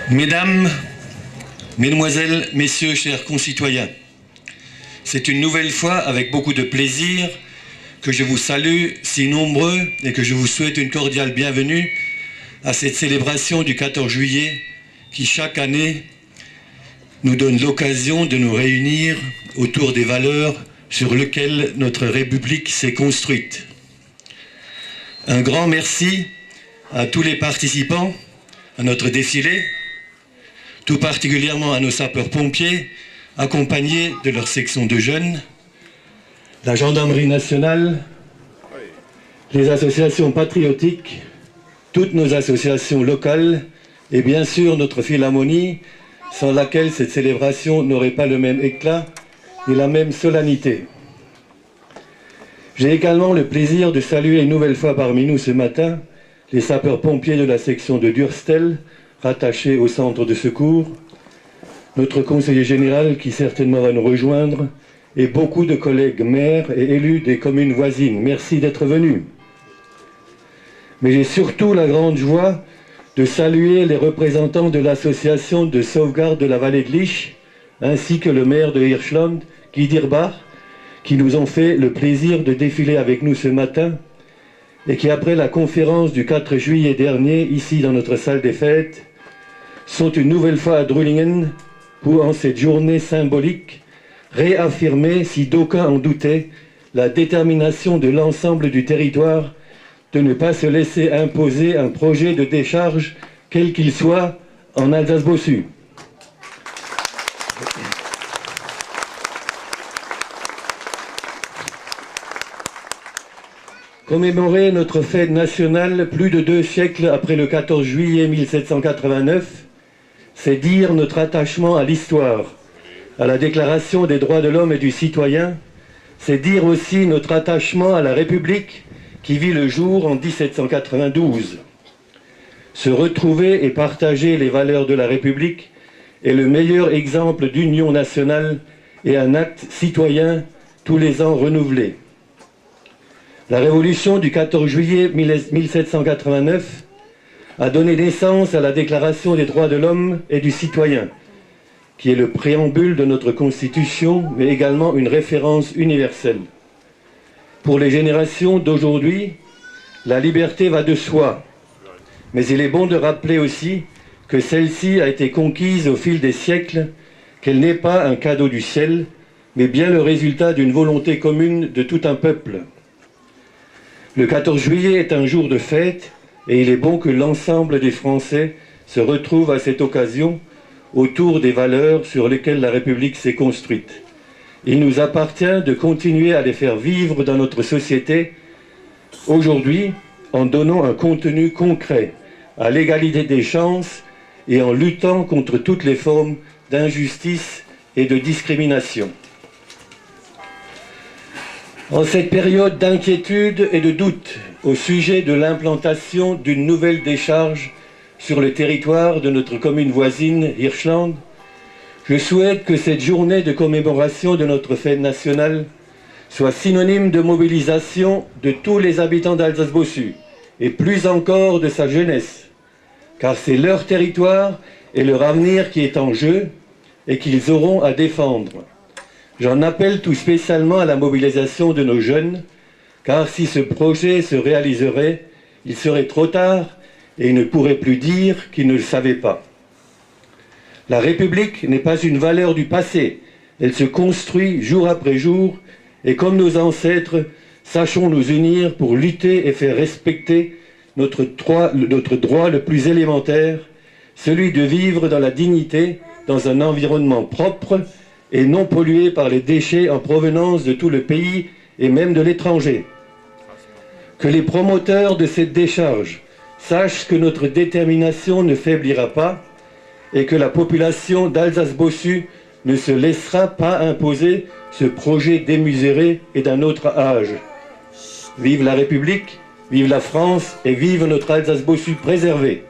Mesdames, Mesdemoiselles, Messieurs, chers concitoyens, c'est une nouvelle fois avec beaucoup de plaisir que je vous salue si nombreux et que je vous souhaite une cordiale bienvenue à cette célébration du 14 juillet qui chaque année nous donne l'occasion de nous réunir autour des valeurs sur lesquelles notre République s'est construite. Un grand merci à tous les participants à notre défilé, tout particulièrement à nos sapeurs-pompiers, accompagnés de leur section de jeunes, la gendarmerie nationale, les associations patriotiques, toutes nos associations locales et bien sûr notre philharmonie, sans laquelle cette célébration n'aurait pas le même éclat et la même solennité. J'ai également le plaisir de saluer une nouvelle fois parmi nous ce matin les sapeurs-pompiers de la section de Durstel, rattachés au centre de secours, notre conseiller général qui certainement va nous rejoindre, et beaucoup de collègues maires et élus des communes voisines. Merci d'être venus. Mais j'ai surtout la grande joie de saluer les représentants de l'association de sauvegarde de la vallée de Lich, ainsi que le maire de Hirschland, Guy Dirbach, qui nous ont fait le plaisir de défiler avec nous ce matin et qui, après la conférence du 4 juillet dernier, ici dans notre salle des fêtes, sont une nouvelle fois à Drulingen pour, en cette journée symbolique, réaffirmer, si d'aucuns en doutaient, la détermination de l'ensemble du territoire de ne pas se laisser imposer un projet de décharge, quel qu'il soit, en Alsace-Bossu. Commémorer notre fête nationale plus de 2 siècles après le 14 juillet 1789, c'est dire notre attachement à l'histoire, à la Déclaration des droits de l'homme et du citoyen, c'est dire aussi notre attachement à la République qui vit le jour en 1792. Se retrouver et partager les valeurs de la République est le meilleur exemple d'union nationale et un acte citoyen tous les ans renouvelé. La révolution du 14 juillet 1789 a donné naissance à la Déclaration des droits de l'homme et du citoyen, qui est le préambule de notre Constitution, mais également une référence universelle. Pour les générations d'aujourd'hui, la liberté va de soi, mais il est bon de rappeler aussi que celle-ci a été conquise au fil des siècles, qu'elle n'est pas un cadeau du ciel, mais bien le résultat d'une volonté commune de tout un peuple. Le 14 juillet est un jour de fête et il est bon que l'ensemble des Français se retrouvent à cette occasion autour des valeurs sur lesquelles la République s'est construite. Il nous appartient de continuer à les faire vivre dans notre société aujourd'hui en donnant un contenu concret à l'égalité des chances et en luttant contre toutes les formes d'injustice et de discrimination. En cette période d'inquiétude et de doute au sujet de l'implantation d'une nouvelle décharge sur le territoire de notre commune voisine, Hirschland, je souhaite que cette journée de commémoration de notre fête nationale soit synonyme de mobilisation de tous les habitants d'Alsace-Bossu, et plus encore de sa jeunesse, car c'est leur territoire et leur avenir qui est en jeu et qu'ils auront à défendre. J'en appelle tout spécialement à la mobilisation de nos jeunes, car si ce projet se réaliserait, il serait trop tard et ils ne pourraient plus dire qu'ils ne le savaient pas. La République n'est pas une valeur du passé, elle se construit jour après jour, et comme nos ancêtres, sachons nous unir pour lutter et faire respecter notre droit le plus élémentaire, celui de vivre dans la dignité, dans un environnement propre et non pollué par les déchets en provenance de tout le pays et même de l'étranger. Que les promoteurs de cette décharge sachent que notre détermination ne faiblira pas et que la population d'Alsace-Bossu ne se laissera pas imposer ce projet démesuré et d'un autre âge. Vive la République, vive la France et vive notre Alsace-Bossu préservée.